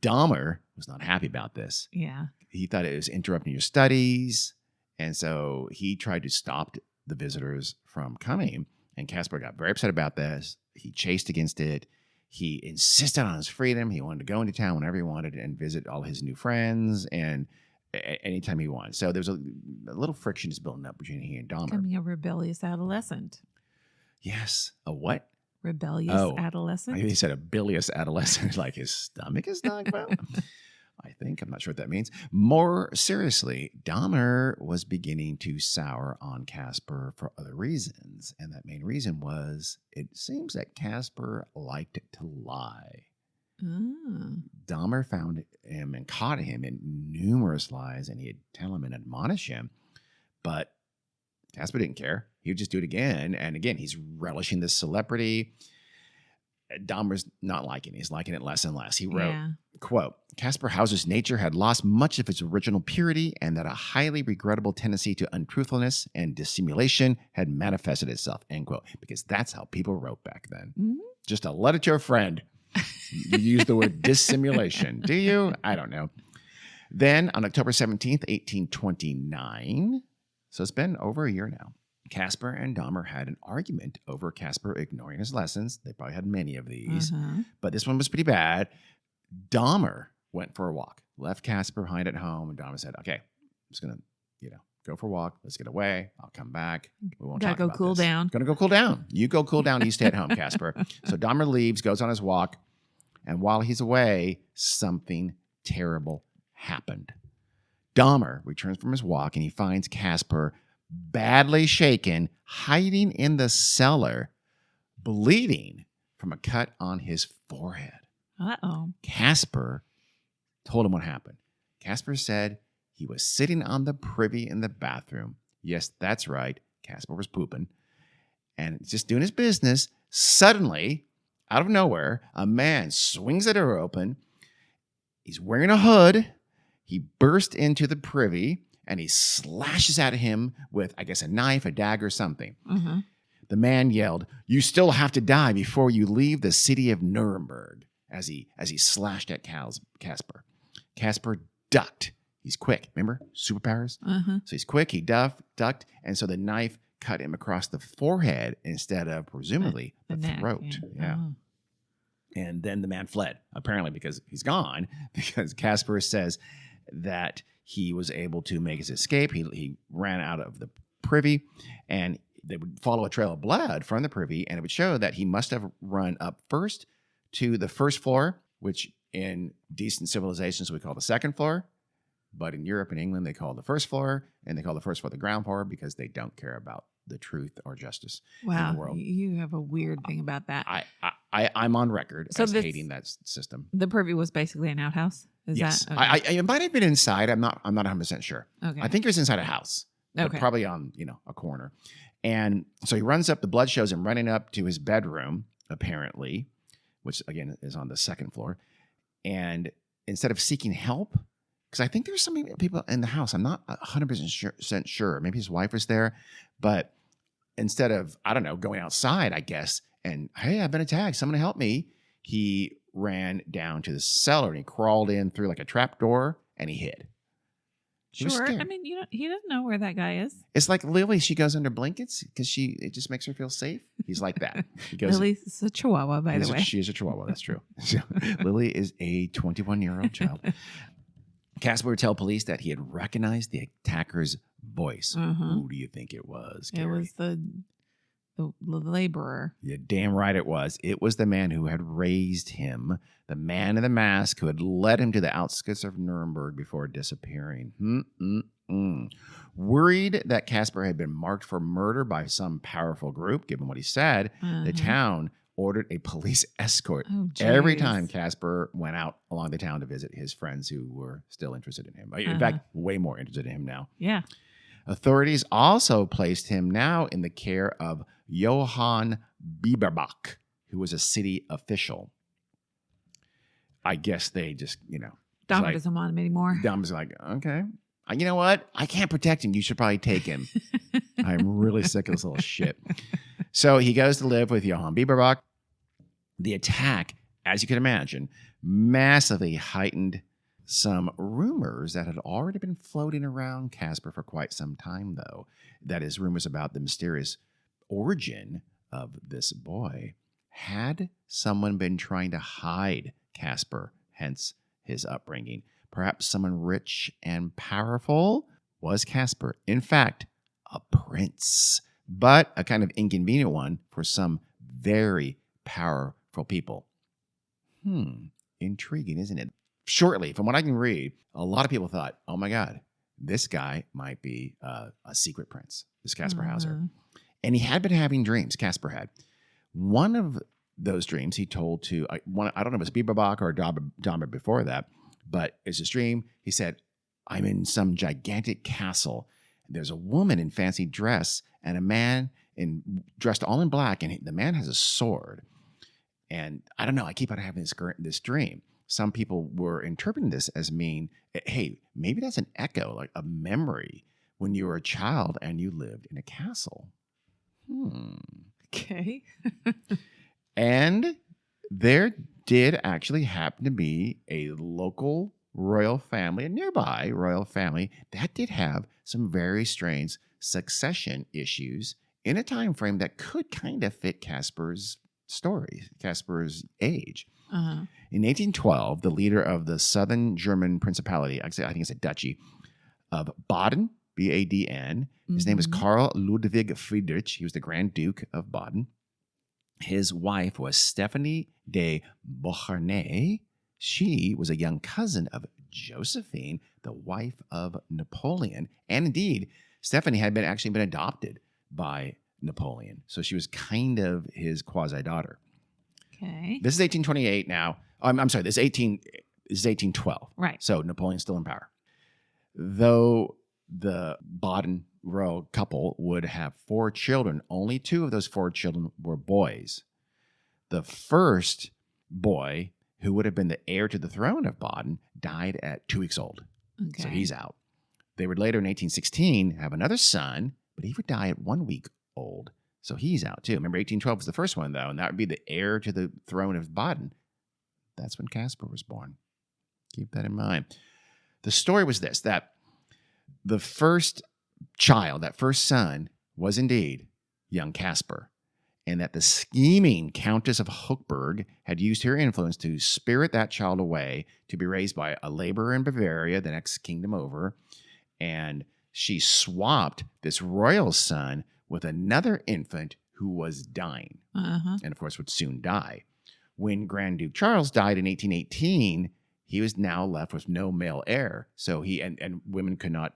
Dahmer was not happy about this. Yeah. He thought it was interrupting your studies. And so he tried to stop the visitors from coming. And Kasper got very upset about this. He chased against it. He insisted on his freedom. He wanted to go into town whenever he wanted and visit all his new friends and anytime he wanted. So there was a little friction is building up between he and Dahmer. Becoming a rebellious adolescent. Yes. A what? Rebellious adolescent. He said a bilious adolescent, like his stomach is not well. I'm not sure what that means. More seriously, Dahmer was beginning to sour on Kasper for other reasons. And that main reason was it seems that Kasper liked to lie. Dahmer found him and caught him in numerous lies, and he'd tell him and admonish him. But Kasper didn't care. He would just do it again. And again, he's relishing this celebrity. Dahmer's not liking it. He's liking it less and less. He wrote, quote, Kasper Hauser's nature had lost much of its original purity, and that a highly regrettable tendency to untruthfulness and dissimulation had manifested itself, end quote. Because that's how people wrote back then. Mm-hmm. Just a letter to a friend. You use the word dissimulation. Do you? I don't know. Then on October 17th, 1829, so it's been over a year now, Kasper and Dahmer had an argument over Kasper ignoring his lessons. They probably had many of these, but this one was pretty bad. Dahmer went for a walk, left Kasper behind at home, and Dahmer said, okay, I'm just going to, go for a walk. Let's get away. I'll come back. We won't talk about this. Gotta go cool down. Gonna go cool down. You go cool down. You stay at home, Kasper. So Dahmer leaves, goes on his walk, and while he's away, something terrible happened. Dahmer returns from his walk, and he finds Kasper badly shaken, hiding in the cellar, bleeding from a cut on his forehead. Uh-oh. Kasper told him what happened. Kasper said he was sitting on the privy in the bathroom. Yes, that's right. Kasper was pooping and just doing his business. Suddenly, out of nowhere, a man swings the door open. He's wearing a hood. He burst into the privy and he slashes at him with, I guess, a knife, a dagger, something. Mm-hmm. The man yelled, "You still have to die before you leave the city of Nuremberg," as he slashed at Kasper. Kasper ducked. He's quick. Remember? Superpowers? Uh-huh. So he's quick. He ducked. And so the knife cut him across the forehead instead of, presumably, the throat. Yeah. Oh. And then the man fled, apparently, because he's gone, because Kasper says that he was able to make his escape. He ran out of the privy, and they would follow a trail of blood from the privy, and it would show that he must have run up first to the first floor, which in decent civilizations we call the second floor. But in Europe and England, they call it the first floor, and they call the first floor the ground floor because they don't care about the truth or justice in the world. You have a weird thing about that. I'm on record as hating that system. The privy was basically an outhouse? Yes. That? Okay. It might have been inside. I'm not 100% sure. Okay. I think it was inside a house, but probably on a corner. And so he runs up. The blood shows him running up to his bedroom, apparently, which, again, is on the second floor. And instead of seeking help, because I think there's some people in the house. I'm not 100% sure. Maybe his wife was there. But instead of, I don't know, going outside, I guess, and, hey, I've been attacked, someone help me, he ran down to the cellar and he crawled in through like a trap door and he hid. He was Sure. scared. I mean, he doesn't know where that guy is. It's like Lily. She goes under blankets because it just makes her feel safe. He's like that. He goes, Lily's a Chihuahua, by the way. She is a Chihuahua. That's true. Lily is a 21-year-old child. Casper would tell police that he had recognized the attacker's voice. Who do you think it was, Gary? It was the laborer. You're damn right it was. It was the man who had raised him, the man in the mask who had led him to the outskirts of Nuremberg before disappearing. Worried that Kasper had been marked for murder by some powerful group, given what he said, the town ordered a police escort every time Kasper went out along the town to visit his friends who were still interested in him. In fact, way more interested in him now. Yeah. Authorities also placed him now in the care of Johann Bieberbach, who was a city official. I guess they just, Dom doesn't want him anymore. Dom's like, okay. You know what? I can't protect him. You should probably take him. I'm really sick of this little shit. So he goes to live with Johann Bieberbach. The attack, as you can imagine, massively heightened some rumors that had already been floating around Kasper for quite some time, though. That is, rumors about the mysterious origin of this boy. Had someone been trying to hide Kasper, hence his upbringing? Perhaps someone rich and powerful? Was Kasper, in fact, a prince, but a kind of inconvenient one for some very powerful people? Intriguing, isn't it? Shortly, from what I can read, a lot of people thought, oh my God, this guy might be a secret prince, this Kasper Hauser. And he had been having dreams, Kasper had. One of those dreams he told to, I don't know if it was Bieberbach or Dahmer before that, but it's his dream. He said, I'm in some gigantic castle. There's a woman in fancy dress and a man dressed all in black, and the man has a sword. And I don't know, I keep on having this dream. Some people were interpreting this as hey, maybe that's an echo, like a memory when you were a child and you lived in a castle. Okay. And there did actually happen to be a local royal family, a nearby royal family, that did have some very strange succession issues in a time frame that could kind of fit Kasper's story, Kasper's age. In 1812, the leader of the southern German principality, actually I think it's a duchy, of Baden, B-A-D-N, his name was Karl Ludwig Friedrich. He was the Grand Duke of Baden. His wife was Stephanie de Beauharnais. She was a young cousin of Josephine, the wife of Napoleon. And indeed, Stephanie had actually been adopted by Napoleon. So she was kind of his quasi-daughter. Okay. This is 1828 now. I'm sorry, this is 1812. Right. So Napoleon's still in power. Though the Baden royal couple would have 4 children, only 2 of those 4 children were boys. The first boy, who would have been the heir to the throne of Baden, died at 2 weeks old. Okay. So he's out. They would later in 1816 have another son, but he would die at 1 week old. So he's out too. Remember, 1812 was the first one, though, and that would be the heir to the throne of Baden. That's when Kasper was born. Keep that in mind. The story was this, that the first child, that first son, was indeed young Kasper, and that the scheming Countess of Hochberg had used her influence to spirit that child away to be raised by a laborer in Bavaria, the next kingdom over, and she swapped this royal son with another infant who was dying, and of course would soon die. When Grand Duke Charles died in 1818, he was now left with no male heir. So he and women could not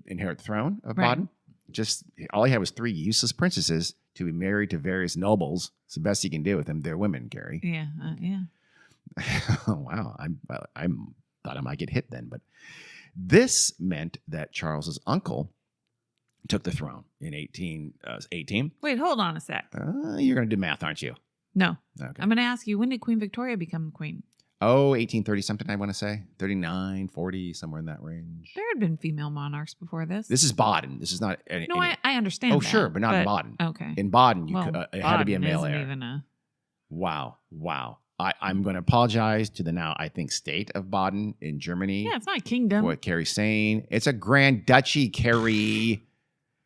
inherit the throne of Baden. Just all he had was 3 useless princesses to be married to various nobles. It's the best you can do with them. They're women, Gary. Yeah, yeah. Wow, I thought I might get hit then, but this meant that Charles's uncle took the throne in 1818. Wait, hold on a sec. You're going to do math, aren't you? No. Okay. I'm going to ask you, when did Queen Victoria become queen? Oh, 1830 something, I want to say. 39, 40, somewhere in that range. There had been female monarchs before this. This is Baden. This is not... I understand that. Sure, but not in Baden. Okay. In Baden, it had to be a male heir. Even Wow. I'm going to apologize to the now, I think, state of Baden in Germany. Yeah, it's not a kingdom. For what Carrie's saying. It's a grand duchy, Carrie.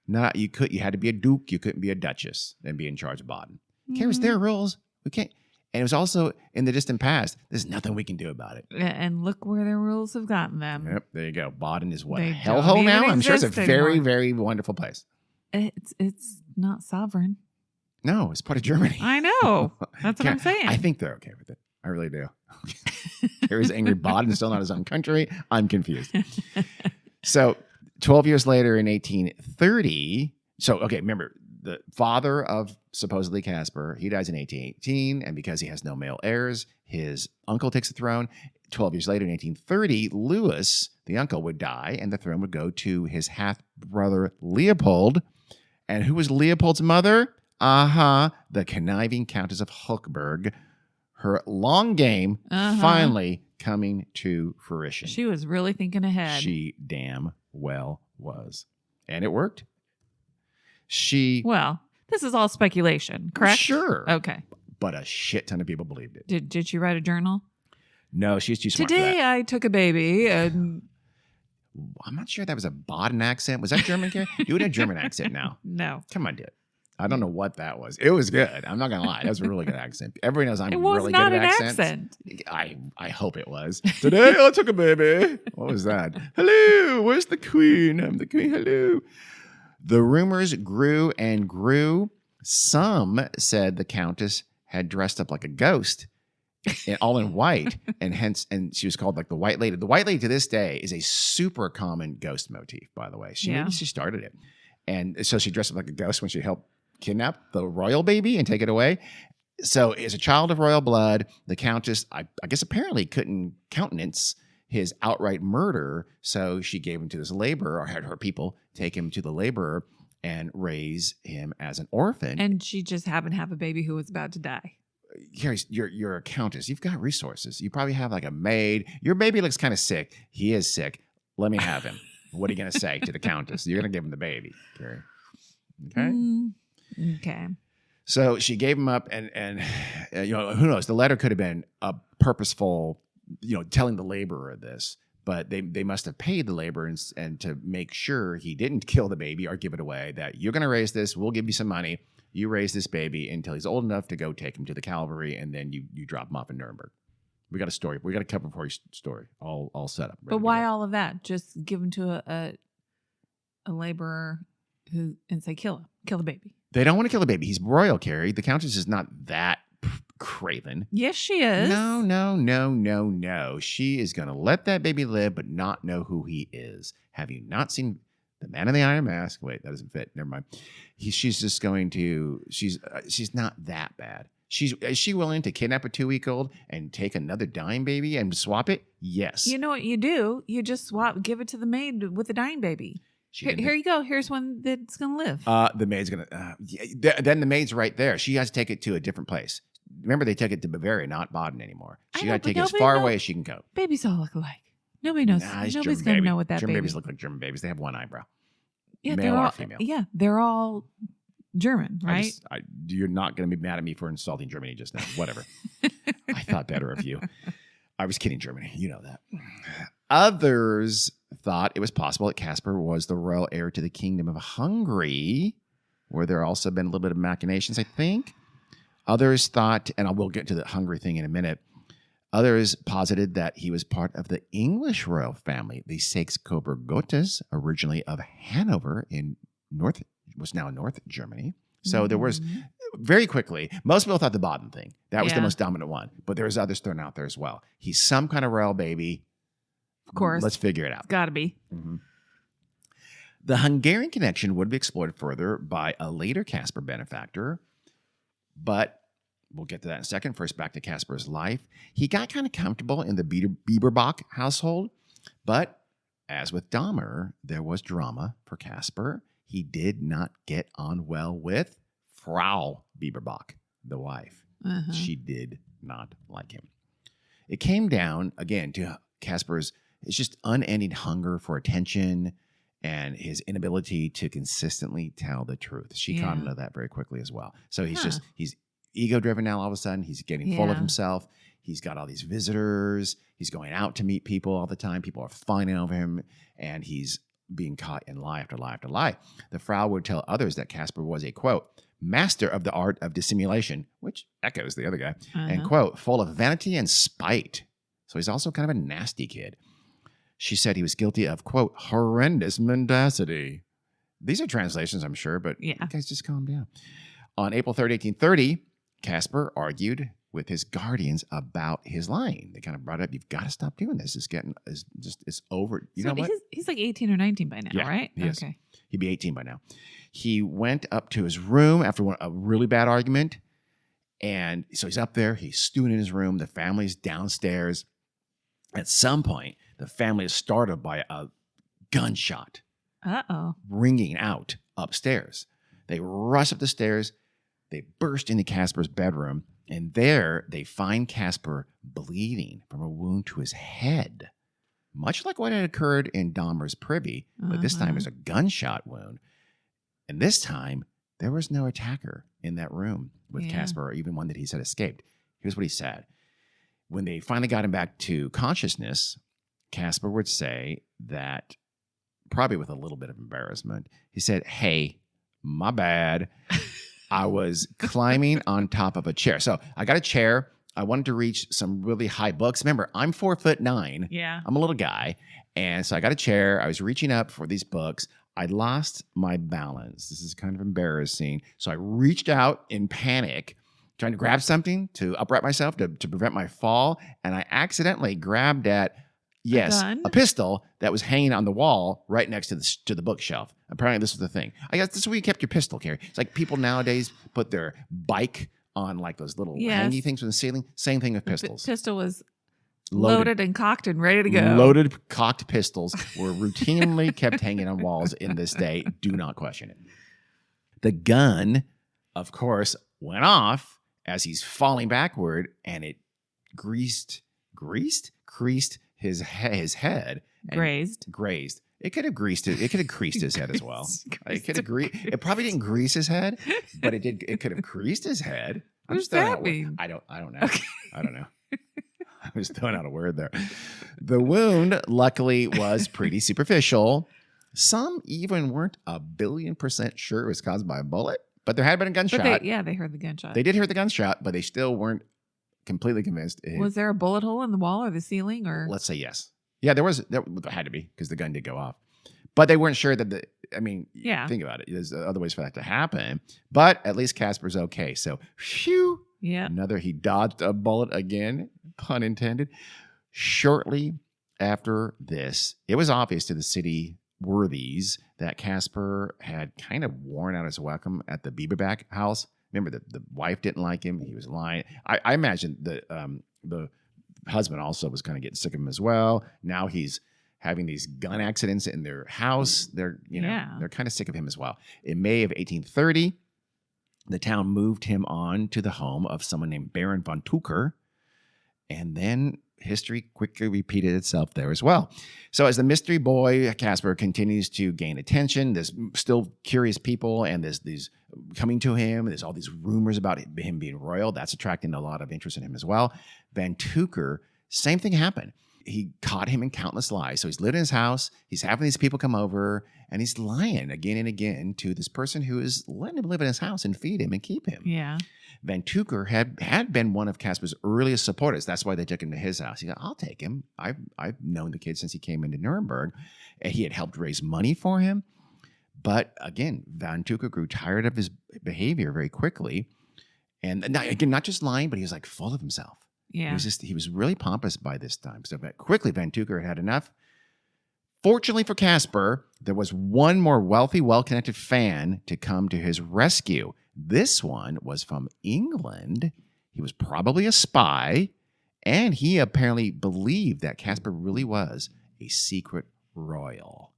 You had to be a duke. You couldn't be a duchess and be in charge of Baden. Carrie's their rules. We can't. And it was also in the distant past. There's nothing we can do about it. And look where their rules have gotten them. Yep, there you go. Baden is what, They a hellhole now? I'm sure it's a very, anymore. very wonderful place. It's not sovereign. No, it's part of Germany. I know. That's what I'm saying. I think they're okay with it. I really do. Carrie's angry. Baden is still not his own country. I'm confused. So 12 years later in 1830, remember, the father of supposedly Kasper, he dies in 1818, and because he has no male heirs, his uncle takes the throne. 12 years later in 1830, Louis, the uncle, would die, and the throne would go to his half-brother Leopold. And who was Leopold's mother? The conniving Countess of Hochberg. Her long game finally coming to fruition. She was really thinking ahead. She damn well was. And it worked. Well, this is all speculation, correct? Sure. Okay. But a shit ton of people believed it. Did she write a journal? No, she's too smart for Today that. I took a baby and... I'm not sure that was a Baden accent. Was that German, Carrie? Do it in a German accent now. No. Come on, do it. I don't know what that was. It was good. I'm not going to lie. That was a really good accent. Everybody knows I'm really good at accents. I hope it was. Today I took a baby. What was that? Hello, where's the queen? I'm the queen. Hello. The rumors grew and grew. Some said the Countess had dressed up like a ghost, all in white, and she was called like the White Lady. The White Lady to this day is a super common ghost motif, by the way. Maybe she started it. And so she dressed up like a ghost when she helped kidnap the royal baby and take it away. So as a child of royal blood, the Countess, I guess apparently couldn't countenance his outright murder. So she gave him to this laborer, or had her people take him to the laborer and raise him as an orphan. And she just happened to have a baby who was about to die. Carrie, you're a countess. You've got resources. You probably have like a maid. Your baby looks kind of sick. He is sick. Let me have him. What are you going to say to the Countess? You're going to give him the baby, Carrie. Okay? Okay. So she gave him up, and who knows? The letter could have been a purposeful, telling the laborer this, but they must have paid the laborer and to make sure he didn't kill the baby or give it away, that you're going to raise this, we'll give you some money, you raise this baby until he's old enough to go take him to the cavalry, and then you drop him off in Nuremberg. We got a story. We got a cover for your story all set up. But why all of that? Just give him to a laborer and say, kill the baby. They don't want to kill the baby. He's royal, Carrie. The Countess is not that craven. Yes, she is. No. She is going to let that baby live, but not know who he is. Have you not seen The Man in the Iron Mask? Wait, that doesn't fit. Never mind. She's just going to. She's not that bad. Is she willing to kidnap a 2-week-old and take another dying baby and swap it? Yes. You know what you do? You just give it to the maid with the dying baby. Here you go. Here's one that's going to live. The maid's going to... then the maid's right there. She has to take it to a different place. Remember, they took it to Bavaria, not Baden anymore. She got to take it as far away as she can go. Babies all look alike. Nobody knows. Nobody's going to know what that German baby... babies look like German babies. They have one eyebrow. Yeah, male or female. Yeah, they're all German, right? You're not going to be mad at me for insulting Germany just now. Whatever. I thought better of you. I was kidding, Germany. You know that. Others thought it was possible that Kasper was the royal heir to the kingdom of Hungary, where there also been a little bit of machinations, I think. Others thought, and I will get to the Hungary thing in a minute, others posited that he was part of the English royal family, the Saxe-Coburg-Gotha, originally of Hanover in North Germany. So there was, very quickly, most people thought the Baden thing. That was the most dominant one. But there's others thrown out there as well. He's some kind of royal baby. Of course. Let's figure it out. It's got to be. Mm-hmm. The Hungarian connection would be exploited further by a later Kasper benefactor. But we'll get to that in a second. First, back to Kasper's life. He got kind of comfortable in the Bieberbach household. But as with Dahmer, there was drama for Kasper. He did not get on well with Frau Bieberbach, the wife. She did not like him. It came down, again, to Kasper's just unending hunger for attention and his inability to consistently tell the truth. She caught into that very quickly as well. So he's ego-driven now all of a sudden. He's getting full of Yeah. himself. He's got all these visitors. He's going out to meet people all the time. People are fawning over him, and he's being caught in lie after lie after lie. The Frau would tell others that Kasper was a, quote, master of the art of dissimulation, which echoes the other guy, and, quote, full of vanity and spite. So he's also kind of a nasty kid. She said he was guilty of, quote, horrendous mendacity. These are translations, I'm sure, but you guys just calm down. On April 3rd, 1830, Kasper argued with his guardians about his lying. They kind of brought up, you've got to stop doing this. It's over. You know what? He's like 18 or 19 by now, right? He is. He'd be 18 by now. He went up to his room after a really bad argument. And so he's up there. He's stewing in his room. The family's downstairs. At some point, the family is startled by a gunshot ringing out upstairs. They rush up the stairs. They burst into Kasper's bedroom. And there they find Kasper bleeding from a wound to his head, much like what had occurred in Dahmer's privy, but this time it was a gunshot wound. And this time, there was no attacker in that room with Kasper, or even one that he said escaped. Here's what he said. When they finally got him back to consciousness, Kasper would say that, probably with a little bit of embarrassment, he said, "Hey, my bad. I was climbing on top of a chair." So I got a chair. I wanted to reach some really high books. Remember, I'm 4'9". Yeah. I'm a little guy. And so I got a chair. I was reaching up for these books. I lost my balance. This is kind of embarrassing. So I reached out in panic, trying to grab something to upright myself to prevent my fall. And I accidentally grabbed at, a pistol that was hanging on the wall right next to the bookshelf. Apparently, this was the thing. I guess this is where you kept your pistol, Carrie. It's like people nowadays put their bike on like those little hangy things from the ceiling. Same thing with pistols. Pistol was loaded and cocked and ready to go. Loaded, cocked pistols were routinely kept hanging on walls in this day. Do not question it. The gun, of course, went off as he's falling backward, and it creased his head. Grazed. It could have greased it. It could have creased his head as well. It probably didn't grease his head, but it did. It could have creased his head. What does that mean? I don't know. Okay. I don't know. I was throwing out a word there. The wound, luckily, was pretty superficial. Some even weren't 1,000,000,000% sure it was caused by a bullet, but there had been a gunshot. They heard the gunshot. They did hear the gunshot, but they still weren't completely convinced. Was there a bullet hole in the wall or the ceiling? Or let's say yes. Yeah, there had to be, because the gun did go off. But they weren't sure that think about it. There's other ways for that to happen. But at least Kasper's okay. So, phew. Yeah. He dodged a bullet again, pun intended. Shortly after this, it was obvious to the city worthies that Kasper had kind of worn out his welcome at the Bieberback house. Remember, the wife didn't like him. He was lying. I imagine the husband also was kind of getting sick of him as well. Now he's having these gun accidents in their house. They're kind of sick of him as well. In May of 1830, the town moved him on to the home of someone named Baron von Tucher, and then history quickly repeated itself there as well. So as the mystery boy, Kasper, continues to gain attention, there's still curious people, and there's these coming to him. There's all these rumors about him being royal. That's attracting a lot of interest in him as well. Van Tucher, same thing happened. He caught him in countless lies. So he's lived in his house. He's having these people come over, and he's lying again and again to this person who is letting him live in his house and feed him and keep him. Yeah. Van Tucher had been one of Kasper's earliest supporters. That's why they took him to his house. He said, "I'll take him. I've known the kid since he came into Nuremberg." And he had helped raise money for him. But again, Van Tucher grew tired of his behavior very quickly. And again, not just lying, but he was like full of himself. Yeah. He was really pompous by this time. So quickly, Van Tucher had enough. Fortunately for Kasper, there was one more wealthy, well-connected fan to come to his rescue. This one was from England. He was probably a spy, and he apparently believed that Kasper really was a secret royal.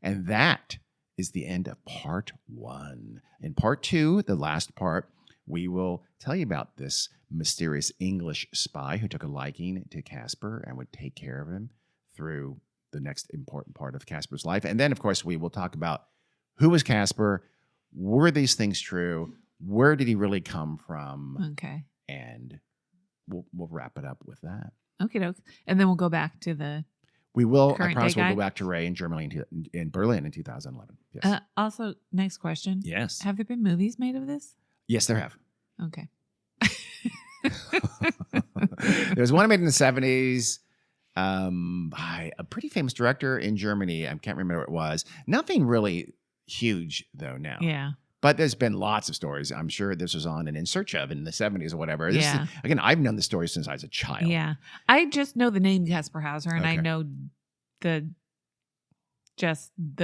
And that is the end of part 1. In part 2, the last part, we will tell you about this mysterious English spy who took a liking to Kasper and would take care of him through the next important part of Kasper's life. And then, of course, we will talk about who was Kasper, were these things true, where did he really come from? Okay. And we'll wrap it up with that. Okay, doke. And then we'll go back to the. We will. I Current promise day we'll guy? go back to Ray in Germany in Berlin in 2011. Yes. Also, next question. Yes. Have there been movies made of this? Yes, there have. Okay. There's one made in the 70s by a pretty famous director in Germany. I can't remember what it was. Nothing really huge, though, now. Yeah. But there's been lots of stories. I'm sure this was on an In Search Of in the 70s or whatever. Yeah. Again, I've known the story since I was a child. Yeah. I just know the name Kasper Hauser, and I Okay. know the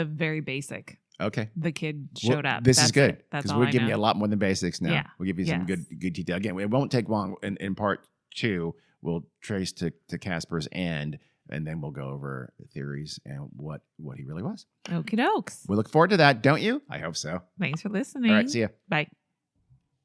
very basic. Okay. The kid showed up. This is That's good it. That's because all we're I giving know. you a lot more than basics now. Yeah. We'll give you some Yes. good detail. Again, it won't take long. In part 2, we'll trace to Kasper's end, and then we'll go over theories and what he really was. Okie dokes. We look forward to that, don't you? I hope so. Thanks for listening. All right, see ya. Bye.